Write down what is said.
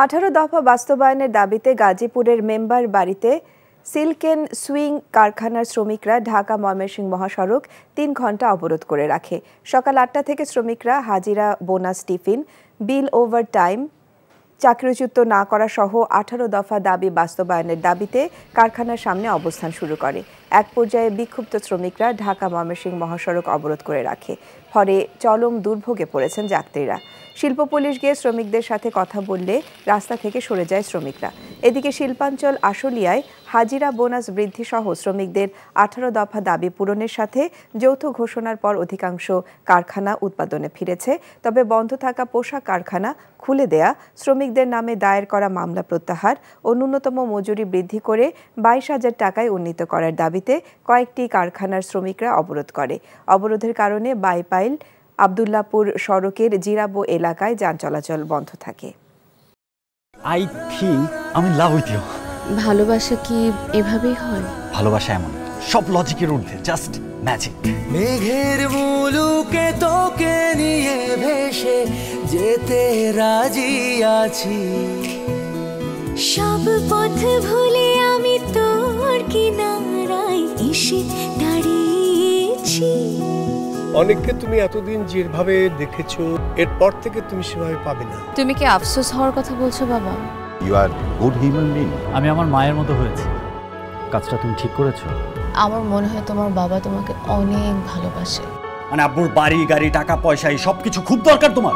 18 দফা বাস্তবায়নের দাবিতে গাজীপুরের মেম্বার বাড়িতে সিল্ক এন্ড সুইং কারখানার শ্রমিকরা ঢাকা ময়মনসিংহ মহাসড়ক 3 ঘণ্টা অবরোধ করে রাখে। সকাল 8টা থেকে শ্রমিকরা হাজিরা, বোনাস, টিফিন, বিল ওভার টাইম, চাকরিচ্যুত না করা সহ 18 দফা দাবি বাস্তবায়নের দাবিতে কারখানার সামনে অবস্থান শুরু করে। এক পর্যায়ে বিক্ষুব্ধ শ্রমিকরা ঢাকা ময়মনসিংহ মহাসড়ক অবরোধ করে রাখে। ফলে চরম দুর্ভোগে পড়েছেন যাত্রীরা। শিল্প পুলিশ গিয়ে শ্রমিকদের সাথে কথা বললে রাস্তা থেকে সরে যায় শ্রমিকরা। এদিকে শিল্পাঞ্চল আশুলিয়ায় হাজিরা, বোনাস বৃদ্ধি সহ শ্রমিকদের 18 দফা দাবি পূরণের সাথে যৌথ ঘোষণার পর অধিকাংশ কারখানা উৎপাদনে ফিরেছে। তবে বন্ধ থাকা পোশাক কারখানা খুলে দেয়া, শ্রমিকদের নামে দায়ের করা মামলা প্রত্যাহার ও ন্যূনতম মজুরি বৃদ্ধি করে 22,000 টাকায় উন্নীত করার দাবিতে কয়েকটি কারখানার শ্রমিকরা অবরোধ করে। অবরোধের কারণে বাইপাইল আব্দুল্লাহপুর সড়কের জিরাবো এলাকায় যান চলাচল বন্ধ থাকে। আই থিংক আমি ইন লাভ উইথ ইউ। ভালোবাসা কি এভাবেই হয়? ভালোবাসা এমন সব লজিকের ঊর্ধ্বে, জাস্ট ম্যাজিক। মেঘের মুলুকে তোকে নিয়ে ভেসে যেতে রাজি আছি, সব পথ ভুলে আমি তোর কিনারায় এসে দাঁড়িয়েছি। অনেককে তুমি এতদিন যেভাবে দেখেছো, এরপর থেকে তুমি সেভাবে পাবে না। তুমি কি আফসোস হওয়ার কথা বলছো বাবা? You are good human being. আমি আমার মায়ের মতো হয়েছি। কাজটা তুমি ঠিক করেছো। আমার মনে হয় তোমার বাবা তোমাকে অনেক ভালোবাসে। মানে আব্বুর বাড়ি, গাড়ি, টাকা পয়সা এই সবকিছু খুব দরকার তোমার।